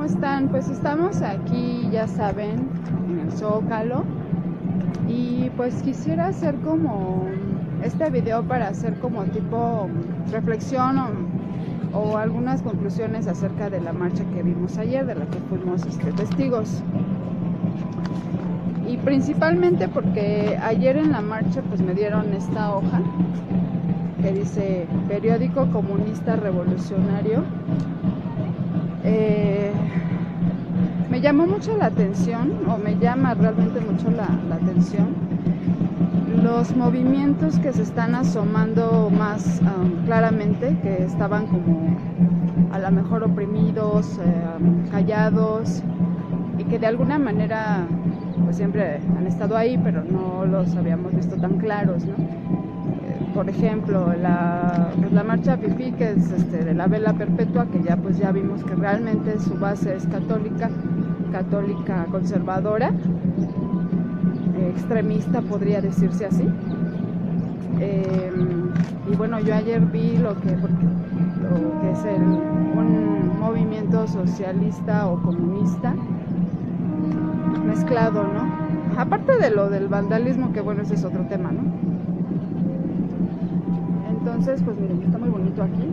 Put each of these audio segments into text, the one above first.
están? Pues estamos aquí, ya saben, en el Zócalo. Y pues quisiera hacer como este video para hacer como tipo reflexión o algunas conclusiones acerca de la marcha que vimos ayer, de la que fuimos testigos. Y principalmente porque ayer en la marcha pues me dieron esta hoja que dice Periódico Comunista Revolucionario. Me llamó mucho la atención, o me llama realmente mucho la atención, los movimientos que se están asomando más claramente, que estaban como a lo mejor oprimidos, callados, y que de alguna manera pues siempre han estado ahí, pero no los habíamos visto tan claros, ¿no? Por ejemplo, la marcha FIFI, que es de la vela perpetua, que ya vimos que realmente su base es católica conservadora, extremista podría decirse así. Y bueno, yo ayer vi lo que es un movimiento socialista o comunista mezclado, ¿no? Aparte de lo del vandalismo, que bueno, ese es otro tema, ¿no? Entonces, pues miren, está muy bonito aquí.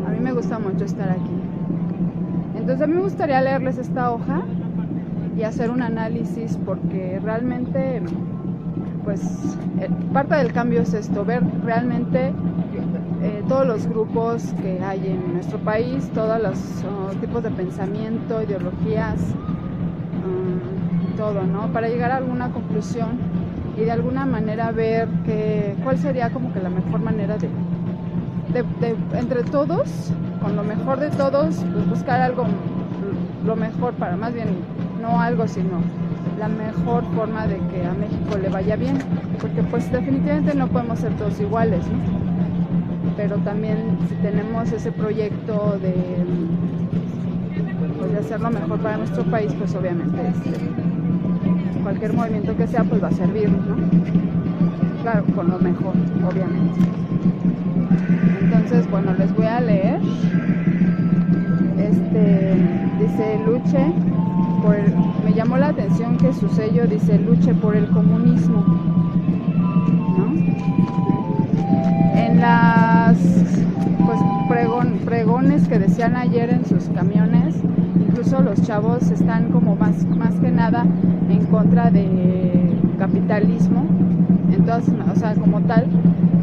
A mí me gusta mucho estar aquí. Entonces a mí me gustaría leerles esta hoja y hacer un análisis, porque realmente, pues, parte del cambio es esto, ver realmente todos los grupos que hay en nuestro país, todos los tipos de pensamiento, ideologías, todo, ¿no? Para llegar a alguna conclusión y de alguna manera ver cuál sería como que la mejor manera de entre todos, con lo mejor de todos, pues buscar algo, lo mejor para, más bien, no algo, sino la mejor forma de que a México le vaya bien, porque pues definitivamente no podemos ser todos iguales, ¿no? Pero también si tenemos ese proyecto de hacer lo mejor para nuestro país, pues obviamente cualquier movimiento que sea pues va a servir, ¿no? Claro, con lo mejor, obviamente. Entonces, bueno, les voy a leer. Dice luche por me llamó la atención que su sello dice luche por el comunismo, ¿no? En las pues pregones que decían ayer en sus camiones, incluso los chavos están como más que nada en contra de capitalismo, entonces, o sea, como tal,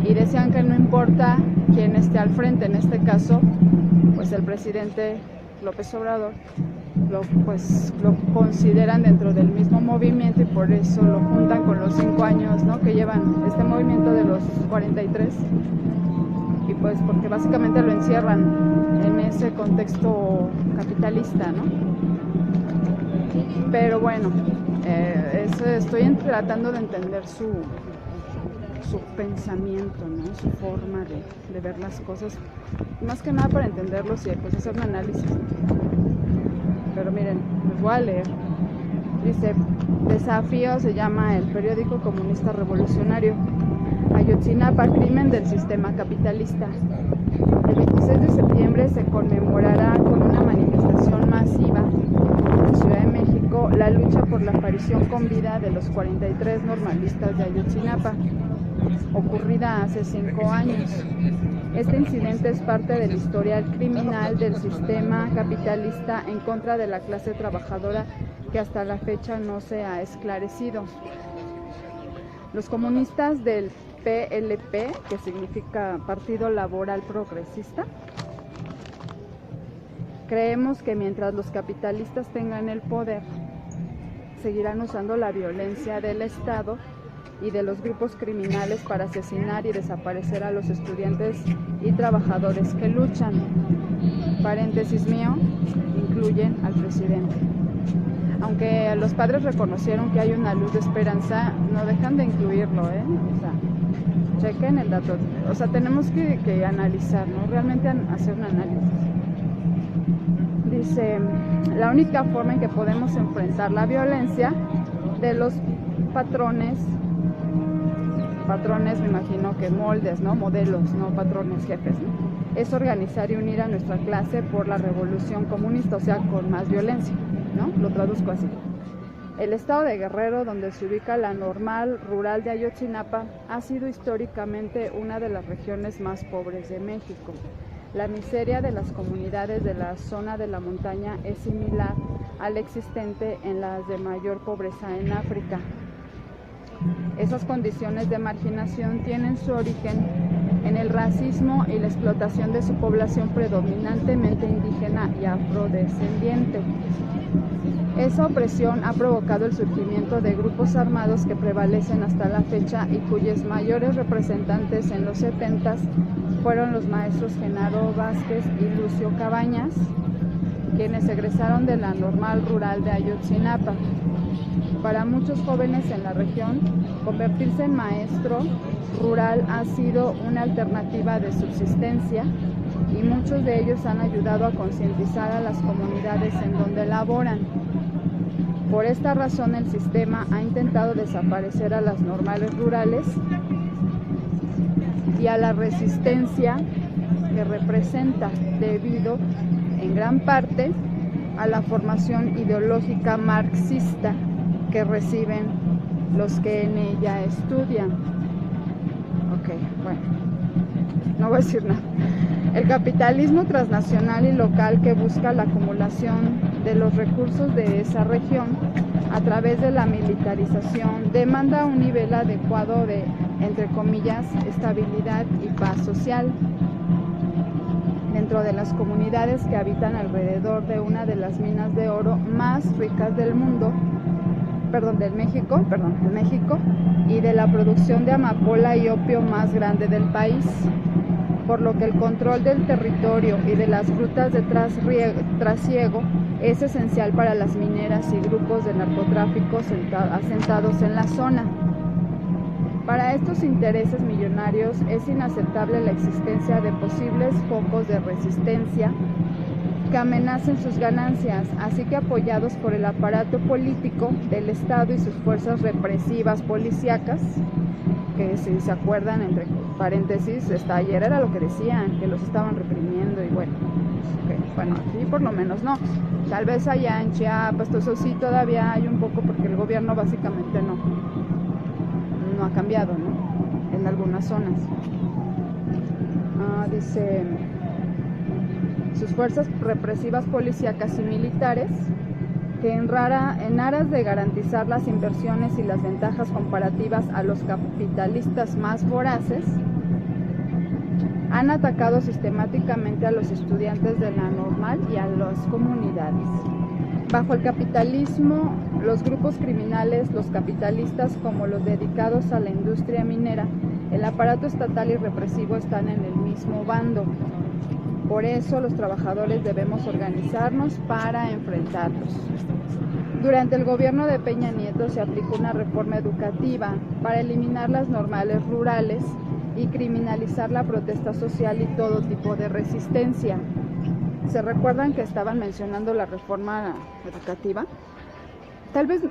y decían que no importa quién esté al frente, en este caso, pues el presidente López Obrador lo consideran dentro del mismo movimiento y por eso lo juntan con los 5 años, ¿no?, que llevan este movimiento de los 43, y pues porque básicamente lo encierran en ese contexto capitalista, ¿no? Pero bueno, estoy tratando de entender su pensamiento, ¿no? Su forma de ver las cosas, más que nada para entenderlos y pues hacer un análisis. Pero miren, les voy a leer. Dice, Desafío se llama el Periódico Comunista Revolucionario. Ayotzinapa, crimen del sistema capitalista. El 26 de septiembre se conmemorará con una manifestación masiva en Ciudad de México la lucha por la aparición con vida de los 43 normalistas de Ayotzinapa, ocurrida hace 5 años. Este incidente es parte del historial criminal del sistema capitalista en contra de la clase trabajadora que hasta la fecha no se ha esclarecido. Los comunistas del PLP, que significa Partido Laboral Progresista, creemos que mientras los capitalistas tengan el poder, seguirán usando la violencia del Estado y de los grupos criminales para asesinar y desaparecer a los estudiantes y trabajadores que luchan. Paréntesis mío, incluyen al presidente. Aunque los padres reconocieron que hay una luz de esperanza, no dejan de incluirlo, O sea, chequen el dato. O sea, tenemos que analizar, ¿no? Realmente hacer un análisis. Dice, la única forma en que podemos enfrentar la violencia de los patrones, me imagino que moldes, ¿no? Modelos, no patrones, jefes, ¿no? es organizar y unir a nuestra clase por la revolución comunista, o sea, con más violencia, ¿no? Lo traduzco así. El estado de Guerrero, donde se ubica la Normal Rural de Ayotzinapa, ha sido históricamente una de las regiones más pobres de México. La miseria de las comunidades de la zona de la montaña es similar a la existente en las de mayor pobreza en África. Esas condiciones de marginación tienen su origen en el racismo y la explotación de su población predominantemente indígena y afrodescendiente. Esa opresión ha provocado el surgimiento de grupos armados que prevalecen hasta la fecha y cuyos mayores representantes en los 70s fueron los maestros Genaro Vázquez y Lucio Cabañas, quienes egresaron de la Normal Rural de Ayotzinapa. Para muchos jóvenes en la región, convertirse en maestro rural ha sido una alternativa de subsistencia y muchos de ellos han ayudado a concientizar a las comunidades en donde laboran. Por esta razón, el sistema ha intentado desaparecer a las normales rurales y a la resistencia que representa, debido en gran parte a la formación ideológica marxista que reciben los que en ella estudian. Ok, bueno, no voy a decir nada. El capitalismo transnacional y local que busca la acumulación de los recursos de esa región a través de la militarización demanda un nivel adecuado de, entre comillas, estabilidad y paz social dentro de las comunidades que habitan alrededor de una de las minas de oro más ricas del mundo, del México, y de la producción de amapola y opio más grande del país, por lo que el control del territorio y de las rutas de trasiego es esencial para las mineras y grupos de narcotráfico asentados en la zona. Para estos intereses millonarios es inaceptable la existencia de posibles focos de resistencia que amenacen sus ganancias, así que apoyados por el aparato político del Estado y sus fuerzas represivas policíacas, que si se acuerdan, entre paréntesis, ayer era lo que decían, que los estaban reprimiendo y bueno, aquí por lo menos no. Tal vez allá en Chiapas, eso sí todavía hay un poco porque el gobierno básicamente no ha cambiado, ¿no? En algunas zonas. Dice, sus fuerzas represivas policíacas y militares que en aras de garantizar las inversiones y las ventajas comparativas a los capitalistas más voraces, han atacado sistemáticamente a los estudiantes de la Normal y a las comunidades. Bajo el capitalismo, los grupos criminales, los capitalistas como los dedicados a la industria minera, el aparato estatal y represivo están en el mismo bando. Por eso los trabajadores debemos organizarnos para enfrentarlos. Durante el gobierno de Peña Nieto se aplicó una reforma educativa para eliminar las normales rurales y criminalizar la protesta social y todo tipo de resistencia. ¿Se recuerdan que estaban mencionando la reforma educativa? Tal vez,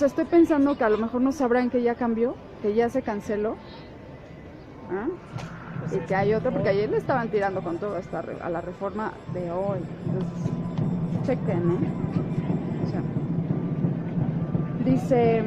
estoy pensando que a lo mejor no sabrán que ya cambió, que ya se canceló. Y que hay otro, porque ayer le estaban tirando con todo a la reforma de hoy. Entonces, chequen, O sea, dice,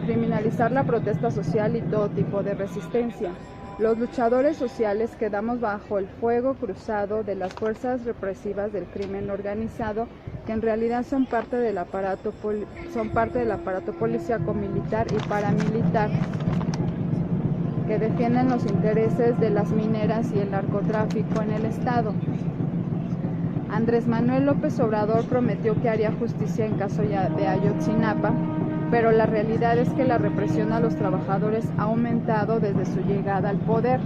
criminalizar la protesta social y todo tipo de resistencia. Los luchadores sociales quedamos bajo el fuego cruzado de las fuerzas represivas del crimen organizado, que en realidad son parte del aparato policíaco, militar y paramilitar, que defienden los intereses de las mineras y el narcotráfico en el Estado. Andrés Manuel López Obrador prometió que haría justicia en caso de Ayotzinapa, pero la realidad es que la represión a los trabajadores ha aumentado desde su llegada al poder.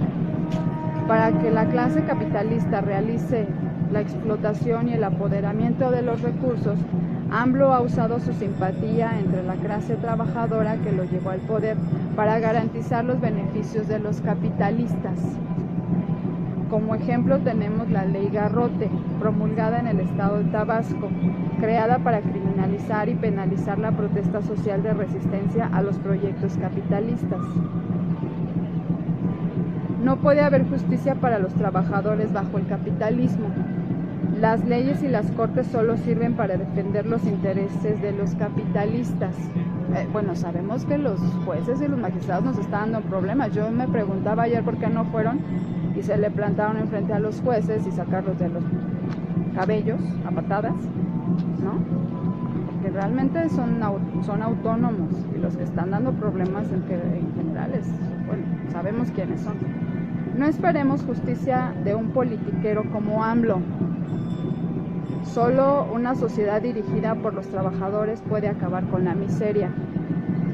Para que la clase capitalista realice la explotación y el apoderamiento de los recursos, AMLO ha usado su simpatía entre la clase trabajadora que lo llevó al poder para garantizar los beneficios de los capitalistas. Como ejemplo tenemos la Ley Garrote, promulgada en el estado de Tabasco, creada para criminalizar y penalizar la protesta social de resistencia a los proyectos capitalistas. No puede haber justicia para los trabajadores bajo el capitalismo. Las leyes y las cortes solo sirven para defender los intereses de los capitalistas. Bueno, sabemos que los jueces y los magistrados nos están dando problemas. Yo me preguntaba ayer por qué no fueron y se le plantaron enfrente a los jueces y sacarlos de los cabellos a patadas, ¿no? Porque realmente son autónomos, y los que están dando problemas en general bueno, sabemos quiénes son. No esperemos justicia de un politiquero como AMLO. Solo una sociedad dirigida por los trabajadores puede acabar con la miseria,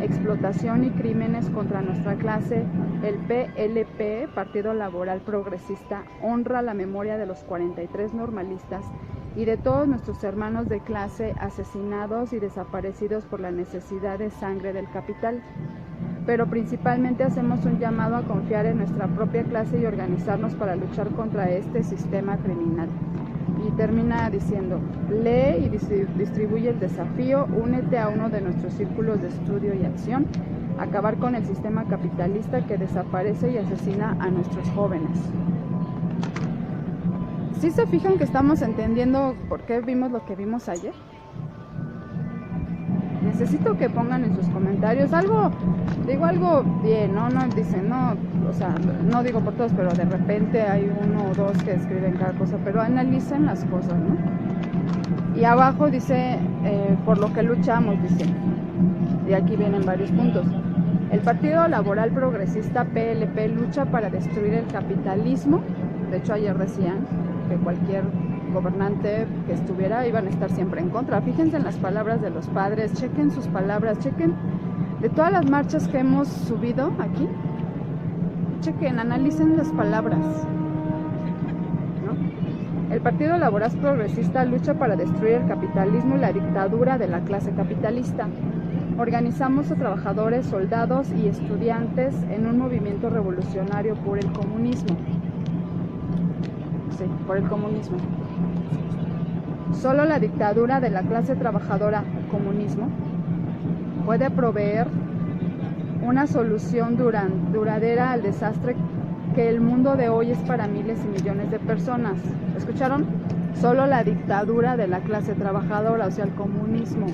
explotación y crímenes contra nuestra clase. El PLP, Partido Laboral Progresista, honra la memoria de los 43 normalistas y de todos nuestros hermanos de clase asesinados y desaparecidos por la necesidad de sangre del capital. Pero principalmente hacemos un llamado a confiar en nuestra propia clase y organizarnos para luchar contra este sistema criminal. Y termina diciendo: lee y distribuye el desafío, únete a uno de nuestros círculos de estudio y acción, acabar con el sistema capitalista que desaparece y asesina a nuestros jóvenes. ¿Sí se fijan que estamos entendiendo por qué vimos lo que vimos ayer? Necesito que pongan en sus comentarios algo bien, ¿no? No dicen, no, o sea, no digo por todos, pero de repente hay uno o dos que escriben cada cosa, pero analicen las cosas, ¿no? Y abajo dice, por lo que luchamos, dice, y aquí vienen varios puntos. El Partido Laboral Progresista, PLP, lucha para destruir el capitalismo. De hecho, ayer decían que cualquier gobernante que estuviera iban a estar siempre en contra. Fíjense en las palabras de los padres, chequen sus palabras, chequen de todas las marchas que hemos subido aquí, chequen, analicen las palabras, ¿no? El Partido Laboral Progresista lucha para destruir el capitalismo y la dictadura de la clase capitalista. Organizamos a trabajadores, soldados y estudiantes en un movimiento revolucionario por el comunismo. Sí, por el comunismo. Solo la dictadura de la clase trabajadora, comunismo, puede proveer una solución duradera al desastre que el mundo de hoy es para miles y millones de personas. ¿Escucharon? Solo la dictadura de la clase trabajadora, o sea, el comunismo.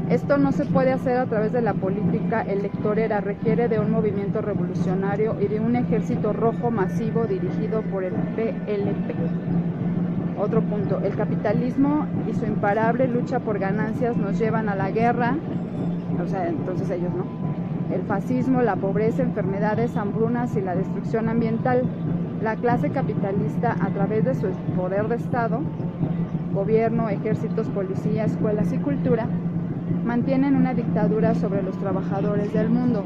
Esto no se puede hacer a través de la política electorera, requiere de un movimiento revolucionario y de un ejército rojo masivo dirigido por el PLP. Otro punto, el capitalismo y su imparable lucha por ganancias nos llevan a la guerra, o sea, entonces ellos no. El fascismo, la pobreza, enfermedades, hambrunas y la destrucción ambiental. La clase capitalista, a través de su poder de Estado, gobierno, ejércitos, policía, escuelas y cultura, mantienen una dictadura sobre los trabajadores del mundo.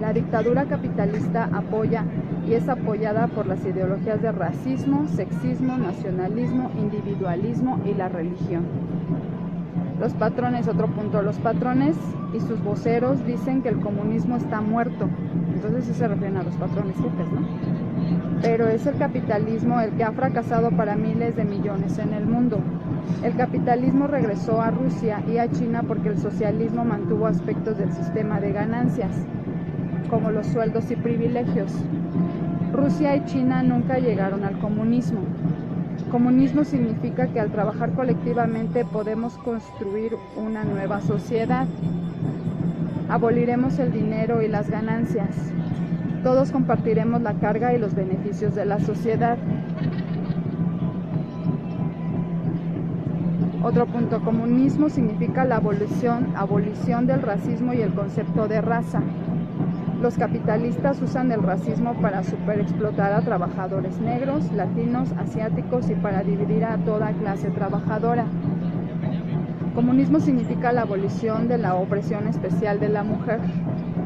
La dictadura capitalista apoya y es apoyada por las ideologías de racismo, sexismo, nacionalismo, individualismo y la religión. Los patrones, otro punto, los patrones y sus voceros dicen que el comunismo está muerto. Entonces sí se refieren a los patrones jefes, ¿no? Pero es el capitalismo el que ha fracasado para miles de millones en el mundo. El capitalismo regresó a Rusia y a China porque el socialismo mantuvo aspectos del sistema de ganancias, como los sueldos y privilegios. Rusia y China nunca llegaron al comunismo. Comunismo significa que al trabajar colectivamente podemos construir una nueva sociedad. Aboliremos el dinero y las ganancias. Todos compartiremos la carga y los beneficios de la sociedad. Otro punto, comunismo significa la abolición del racismo y el concepto de raza. Los capitalistas usan el racismo para superexplotar a trabajadores negros, latinos, asiáticos y para dividir a toda clase trabajadora. Comunismo significa la abolición de la opresión especial de la mujer,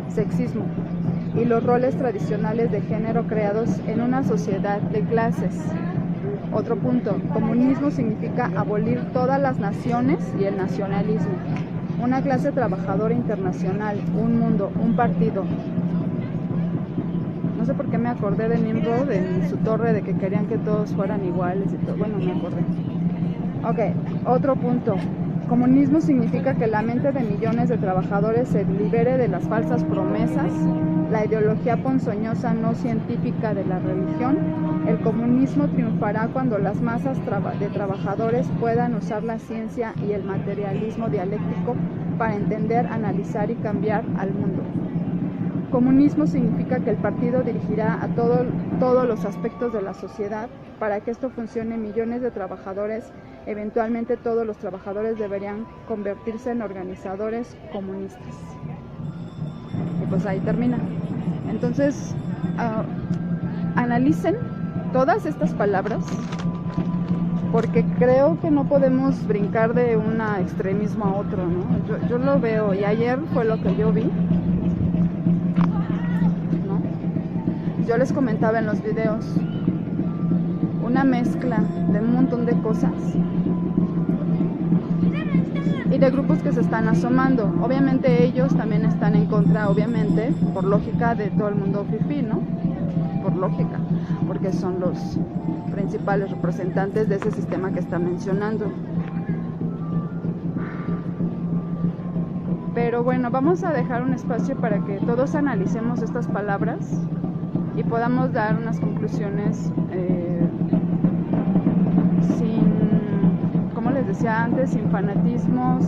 sexismo y los roles tradicionales de género creados en una sociedad de clases. Otro punto, comunismo significa abolir todas las naciones y el nacionalismo. Una clase trabajadora internacional, un mundo, un partido. No sé por qué me acordé de Nimrod en su torre de que querían que todos fueran iguales y todo. Bueno, me acordé. Ok, otro punto. Comunismo significa que la mente de millones de trabajadores se libere de las falsas promesas, la ideología ponzoñosa no científica de la religión. El comunismo triunfará cuando las masas de trabajadores puedan usar la ciencia y el materialismo dialéctico para entender, analizar y cambiar al mundo. Comunismo significa que el partido dirigirá a todos los aspectos de la sociedad. Para que esto funcione, millones de trabajadores, eventualmente todos los trabajadores deberían convertirse en organizadores comunistas. Y pues ahí termina. Entonces, analicen todas estas palabras, porque creo que no podemos brincar de un extremismo a otro, ¿no? Yo lo veo, y ayer fue lo que yo vi, ¿no? Yo les comentaba en los videos una mezcla de un montón de cosas y de grupos que se están asomando. Obviamente ellos también están en contra, obviamente, por lógica, de todo el mundo fifí, ¿no? Por lógica, porque son los principales representantes de ese sistema que está mencionando. Pero bueno, vamos a dejar un espacio para que todos analicemos estas palabras y podamos dar unas conclusiones como les decía antes, sin fanatismo,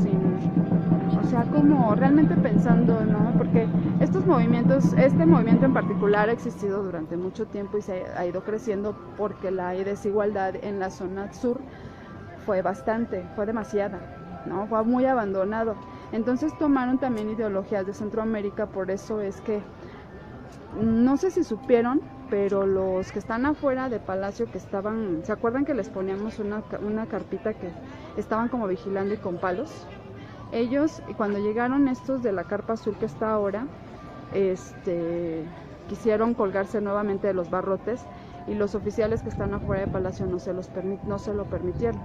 o sea, como realmente pensando, ¿no? Porque estos movimientos, este movimiento en particular ha existido durante mucho tiempo y se ha ido creciendo porque la desigualdad en la zona sur fue demasiada, ¿no? Fue muy abandonado. Entonces tomaron también ideologías de Centroamérica, por eso es que, no sé si supieron, pero los que están afuera de Palacio, que estaban, ¿se acuerdan que les poníamos una carpita que estaban como vigilando y con palos? Ellos, cuando llegaron estos de la carpa azul que está ahora, quisieron colgarse nuevamente de los barrotes, y los oficiales que están afuera de Palacio no se lo permitieron,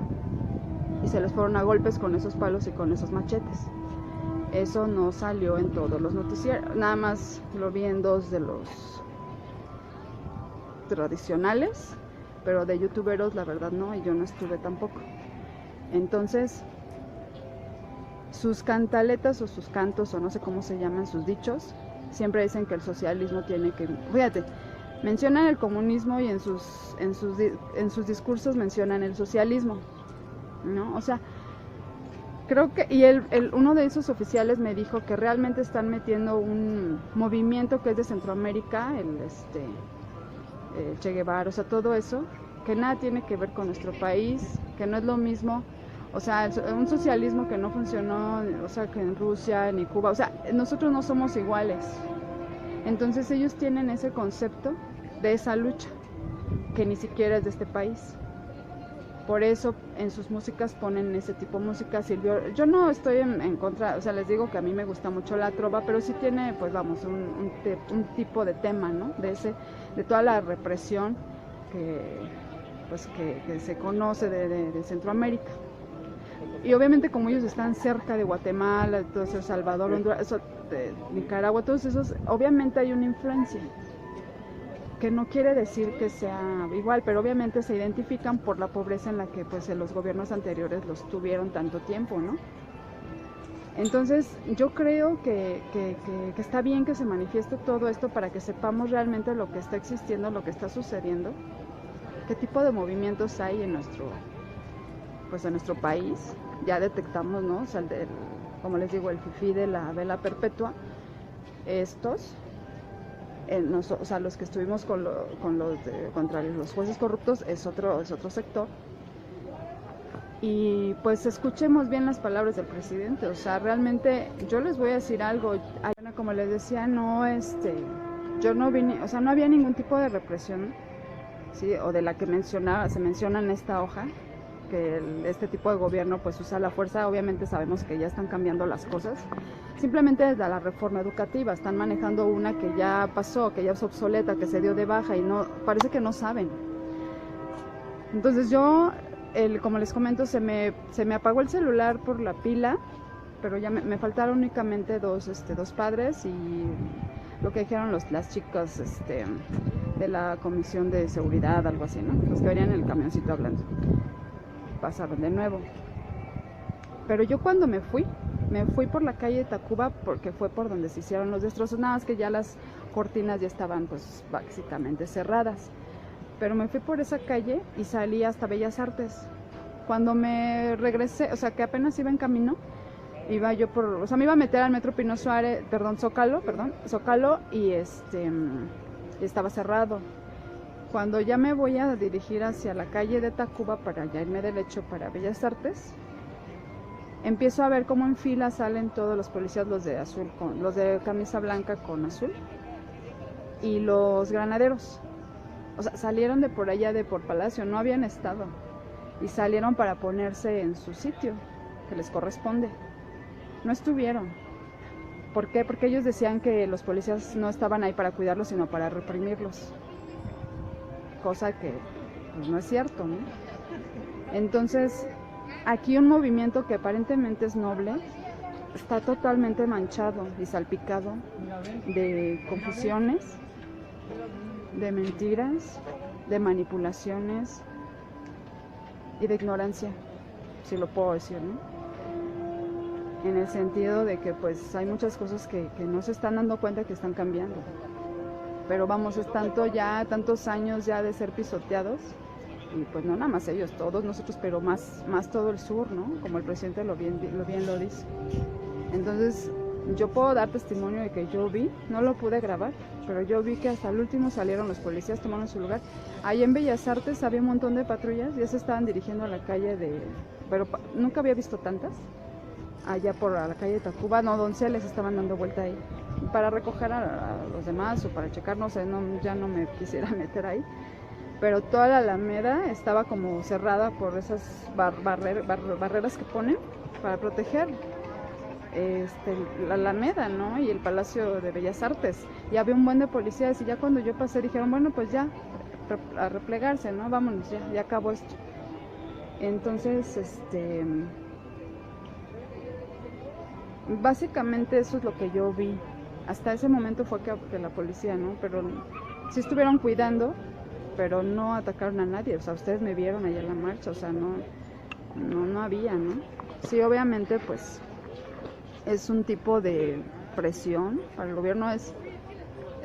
y se les fueron a golpes con esos palos y con esos machetes. Eso no salió en todos los noticieros, nada más lo vi en 2 de los tradicionales, pero de youtuberos la verdad no, y yo no estuve tampoco. Entonces, sus cantaletas o sus cantos, o no sé cómo se llaman, sus dichos, siempre dicen que el socialismo tiene que, fíjate, mencionan el comunismo y en sus discursos mencionan el socialismo, ¿no? O sea, creo que, y uno de esos oficiales me dijo que realmente están metiendo un movimiento que es de Centroamérica, el Che Guevara, o sea, todo eso, que nada tiene que ver con nuestro país, que no es lo mismo, o sea, un socialismo que no funcionó, o sea, que en Rusia ni Cuba, o sea, nosotros no somos iguales. Entonces ellos tienen ese concepto de esa lucha, que ni siquiera es de este país. Por eso en sus músicas ponen ese tipo de música. Yo no estoy en contra, o sea, les digo que a mí me gusta mucho la trova, pero sí tiene, pues vamos, un tipo de tema, ¿no? De toda la represión que se conoce de Centroamérica. Y obviamente como ellos están cerca de Guatemala, de todo eso, Salvador, Honduras, de Nicaragua, todos esos, obviamente hay una influencia, que no quiere decir que sea igual, pero obviamente se identifican por la pobreza en la que pues los gobiernos anteriores los tuvieron tanto tiempo, ¿no? Entonces yo creo que está bien que se manifieste todo esto para que sepamos realmente lo que está existiendo, lo que está sucediendo, qué tipo de movimientos hay en nuestro país. Ya detectamos, ¿no? O sea, como les digo, el fifí de la vela perpetua, estos, o sea, los que estuvimos contra los jueces corruptos es otro sector. Y pues escuchemos bien las palabras del presidente. O sea, realmente yo les voy a decir algo, como les decía, yo no vine, o sea, no había ningún tipo de represión, ¿sí? O de la que se menciona en esta hoja, que este tipo de gobierno pues usa la fuerza. Obviamente sabemos que ya están cambiando las cosas, simplemente desde la reforma educativa están manejando una que ya pasó, que ya es obsoleta, que se dio de baja, y no, parece que no saben. Entonces yo, como les comento, se me apagó el celular por la pila, pero ya me faltaron únicamente dos padres y lo que dijeron las chicas de la comisión de seguridad, algo así, ¿no? Los que venían en el camioncito hablando. Pasaron de nuevo. Pero yo cuando me fui por la calle de Tacuba porque fue por donde se hicieron los destrozos, nada más que ya las cortinas ya estaban pues básicamente cerradas. Pero me fui por esa calle y salí hasta Bellas Artes. Cuando me regresé, o sea que apenas iba en camino, iba yo por, o sea me iba a meter al metro Pino Suárez, Zócalo y estaba cerrado. Cuando ya me voy a dirigir hacia la calle de Tacuba para ya irme derecho para Bellas Artes, empiezo a ver cómo en fila salen todos los policías, los de azul, los de camisa blanca con azul y los granaderos. O sea, salieron de por allá, de por Palacio, no habían estado y salieron para ponerse en su sitio que les corresponde. No estuvieron. ¿Por qué? Porque ellos decían que los policías no estaban ahí para cuidarlos, sino para reprimirlos. Cosa que pues, no es cierto, ¿no? Entonces, aquí un movimiento que aparentemente es noble está totalmente manchado y salpicado de confusiones, de mentiras, de manipulaciones y de ignorancia, si lo puedo decir, ¿no? En el sentido de que pues hay muchas cosas que no se están dando cuenta que están cambiando. Pero vamos, es tantos años ya de ser pisoteados, y pues no nada más ellos, todos nosotros, pero más todo el sur, ¿no? Como el presidente lo bien lo dice. Entonces, yo puedo dar testimonio de que yo vi, no lo pude grabar, pero yo vi que hasta el último salieron los policías, tomaron su lugar. Ahí en Bellas Artes había un montón de patrullas, ya se estaban dirigiendo a la calle pero nunca había visto tantas. Allá por la calle de Tacuba, no, Donceles estaban dando vuelta ahí para recoger a los demás o para checar, no sé, ya no me quisiera meter ahí, pero toda la Alameda estaba como cerrada por esas barreras que ponen para proteger la Alameda, ¿no? Y el Palacio de Bellas Artes, y había un buen de policías, y ya cuando yo pasé dijeron, bueno, pues ya, a replegarse, ¿no? Vámonos, ya acabó esto. Entonces, básicamente eso es lo que yo vi. Hasta ese momento fue que la policía, ¿no? Pero sí estuvieron cuidando, pero no atacaron a nadie. O sea, ustedes me vieron allá en la marcha, o sea, no había, ¿no? Sí, obviamente, pues, es un tipo de presión para el gobierno, es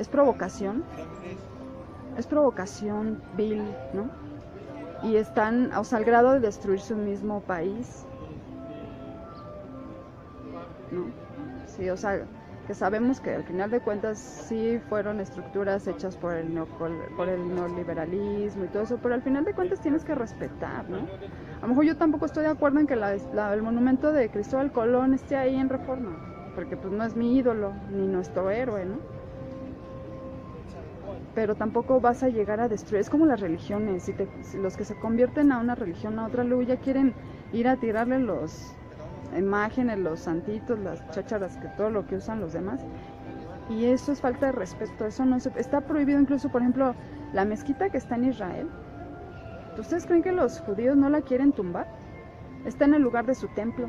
provocación vil, ¿no? Y están, o sea, al grado de destruir su mismo país, ¿no? Sí, o sea, que sabemos que al final de cuentas sí fueron estructuras hechas por el neoliberalismo y todo eso, pero al final de cuentas tienes que respetar, ¿no? A lo mejor yo tampoco estoy de acuerdo en que el monumento de Cristóbal Colón esté ahí en Reforma, porque pues no es mi ídolo, ni nuestro héroe, ¿no? Pero tampoco vas a llegar a destruir, es como las religiones, si los que se convierten a una religión, a otra, luego ya quieren ir a tirarle los imágenes, los santitos, las chácharas, que todo lo que usan los demás, y eso es falta de respeto. Eso no está prohibido. Incluso, por ejemplo, la mezquita que está en Israel, ¿ustedes creen que los judíos no la quieren tumbar? Está en el lugar de su templo,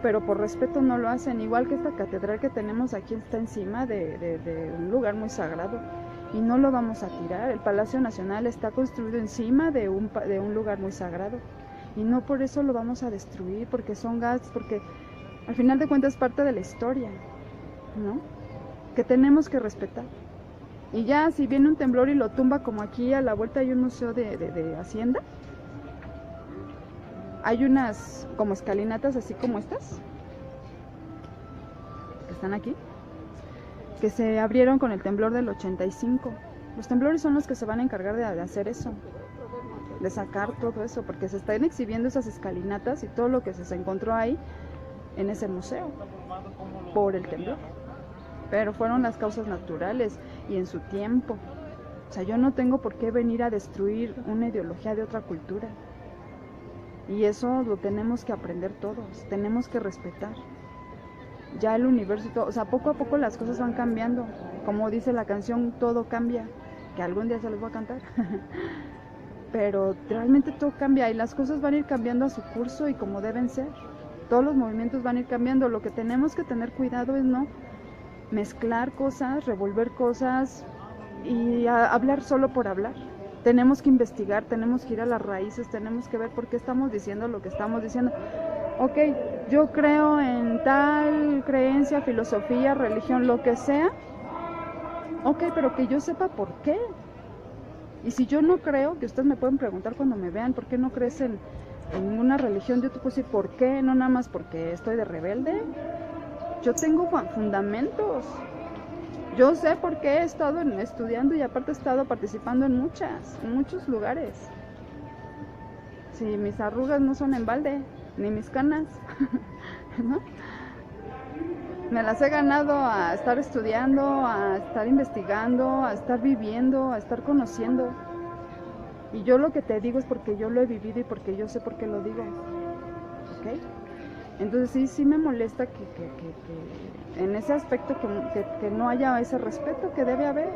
pero por respeto no lo hacen. Igual que esta catedral que tenemos aquí está encima de un lugar muy sagrado, y no lo vamos a tirar. El Palacio Nacional está construido encima de un lugar muy sagrado, y no por eso lo vamos a destruir, porque son gastos, porque al final de cuentas es parte de la historia, ¿no? Que tenemos que respetar. Y ya si viene un temblor y lo tumba, como aquí a la vuelta hay un museo de Hacienda, hay unas como escalinatas así como estas, que están aquí, que se abrieron con el temblor del 85. Los temblores son los que se van a encargar de hacer eso, de sacar todo eso, porque se están exhibiendo esas escalinatas y todo lo que se encontró ahí en ese museo por el temblor. Pero fueron las causas naturales y en su tiempo. O sea, yo no tengo por qué venir a destruir una ideología de otra cultura. Y eso lo tenemos que aprender todos, tenemos que respetar. Ya el universo, o sea, poco a poco las cosas van cambiando. Como dice la canción, todo cambia, que algún día se los voy a cantar. Pero realmente todo cambia y las cosas van a ir cambiando a su curso y como deben ser. Todos los movimientos van a ir cambiando. Lo que tenemos que tener cuidado es no mezclar cosas, revolver cosas y hablar solo por hablar. Tenemos que investigar, tenemos que ir a las raíces, tenemos que ver por qué estamos diciendo lo que estamos diciendo. Ok, yo creo en tal creencia, filosofía, religión, lo que sea. Ok, pero que yo sepa por qué. Y si yo no creo, que ustedes me pueden preguntar cuando me vean, ¿por qué no crees en ninguna religión? Yo te puedo decir, ¿por qué? No nada más porque estoy de rebelde. Yo tengo fundamentos. Yo sé por qué he estado estudiando y aparte he estado participando en muchos lugares. Si mis arrugas no son en balde, ni mis canas, ¿no? Me las he ganado a estar estudiando, a estar investigando, a estar viviendo, a estar conociendo. Y yo lo que te digo es porque yo lo he vivido y porque yo sé por qué lo digo. ¿Ok? Entonces sí me molesta que en ese aspecto que no haya ese respeto que debe haber.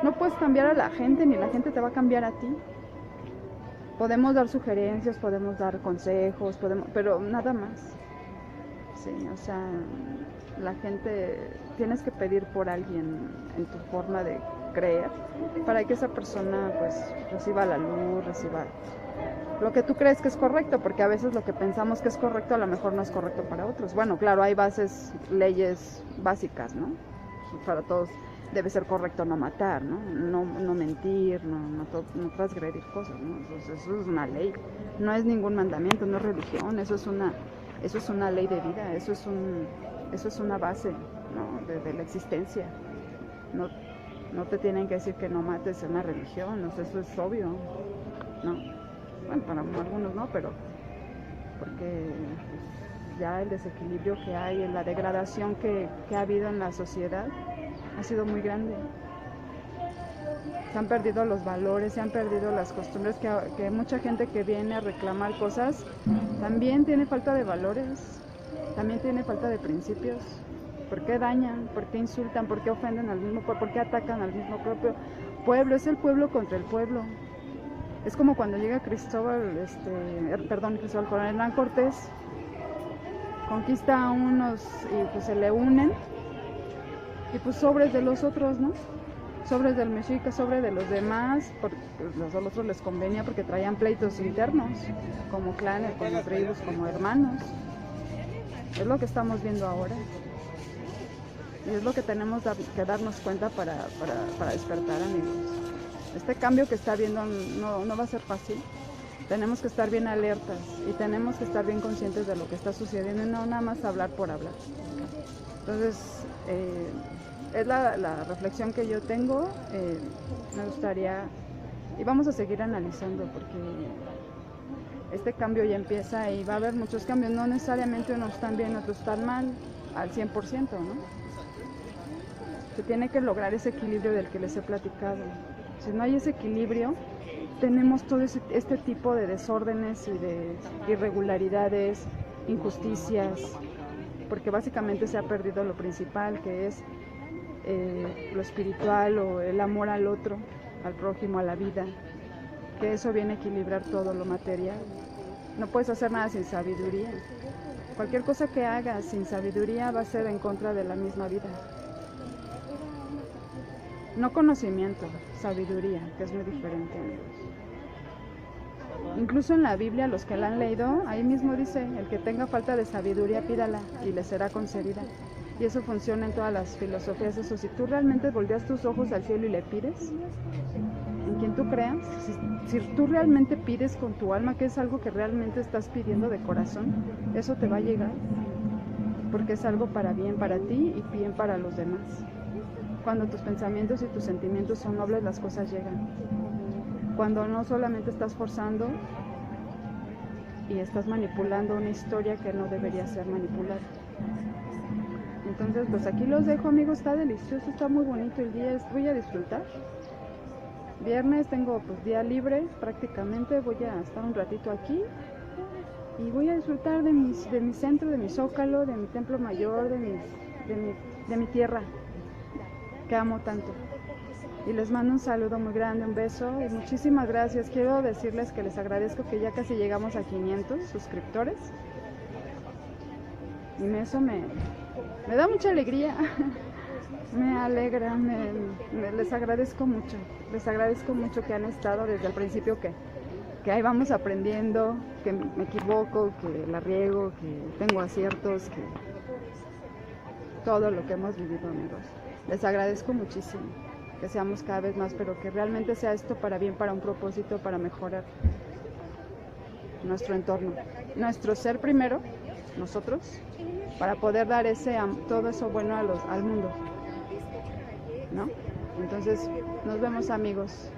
No puedes cambiar a la gente, ni la gente te va a cambiar a ti. Podemos dar sugerencias, podemos dar consejos, pero nada más. Sí, o sea, la gente, tienes que pedir por alguien en tu forma de creer para que esa persona pues reciba la luz, reciba lo que tú crees que es correcto, porque a veces lo que pensamos que es correcto a lo mejor no es correcto para otros. Bueno, claro, hay leyes básicas, ¿no? Para todos debe ser correcto no matar, ¿no? No mentir, no transgredir cosas, ¿no? Entonces, eso es una ley, no es ningún mandamiento, no es religión, eso es una ley de vida, eso es una base, ¿no? de la existencia. No te tienen que decir que no mates en una religión, o sea, eso es obvio, ¿no? Bueno, para algunos no, pero porque pues, ya el desequilibrio que hay, la degradación que ha habido en la sociedad ha sido muy grande. Se han perdido los valores, se han perdido las costumbres, que mucha gente que viene a reclamar cosas también tiene falta de valores, también tiene falta de principios. ¿Por qué dañan? ¿Por qué insultan? ¿Por qué ofenden al mismo pueblo? ¿Por qué atacan al mismo propio pueblo? Es el pueblo contra el pueblo. Es como cuando llega Cristóbal Colón Hernán Cortés, conquista a unos y pues se le unen, y pues sobres de los otros, ¿no? Sobres del mexica, sobre de los demás, porque pues, los otros les convenía porque traían pleitos internos, como clanes, como tribus, como hermanos. Es lo que estamos viendo ahora. Y es lo que tenemos que darnos cuenta para despertar, amigos. Este cambio que está habiendo no va a ser fácil. Tenemos que estar bien alertas y tenemos que estar bien conscientes de lo que está sucediendo y no nada más hablar por hablar. Entonces, es la reflexión que yo tengo. Me gustaría, y vamos a seguir analizando porque este cambio ya empieza y va a haber muchos cambios. No necesariamente unos están bien, otros están mal al 100%, ¿no? Se tiene que lograr ese equilibrio del que les he platicado. Si no hay ese equilibrio, tenemos todo este tipo de desórdenes y de irregularidades, injusticias, porque básicamente se ha perdido lo principal, que es lo espiritual o el amor al otro, al prójimo, a la vida, que eso viene a equilibrar todo lo material. No puedes hacer nada sin sabiduría. Cualquier cosa que hagas sin sabiduría va a ser en contra de la misma vida. No conocimiento, sabiduría, que es muy diferente. Incluso en la Biblia, los que la han leído, ahí mismo dice, el que tenga falta de sabiduría, pídala y le será concedida. Y eso funciona en todas las filosofías. Eso, si tú realmente volteas tus ojos al cielo y le pides, en quien tú creas, si tú realmente pides con tu alma, que es algo que realmente estás pidiendo de corazón, eso te va a llegar, porque es algo para bien para ti y bien para los demás. Cuando tus pensamientos y tus sentimientos son nobles, las cosas llegan. Cuando no solamente estás forzando y estás manipulando una historia que no debería ser manipulada. Entonces, pues aquí los dejo, amigos. Está delicioso, está muy bonito el día. Voy a disfrutar. Viernes tengo pues día libre prácticamente. Voy a estar un ratito aquí y voy a disfrutar de mi centro, de mi zócalo, de mi templo mayor, de mi tierra, que amo tanto. Y les mando un saludo muy grande, un beso y muchísimas gracias. Quiero decirles que les agradezco que ya casi llegamos a 500 suscriptores y eso me da mucha alegría. Me alegra, les agradezco mucho que han estado desde el principio, que que ahí vamos aprendiendo, que me equivoco, que la riego, que tengo aciertos, que todo lo que hemos vivido, amigos. Les agradezco muchísimo que seamos cada vez más, pero que realmente sea esto para bien, para un propósito, para mejorar nuestro entorno, nuestro ser primero, nosotros, para poder dar todo eso bueno al mundo, ¿no? Entonces, nos vemos, amigos.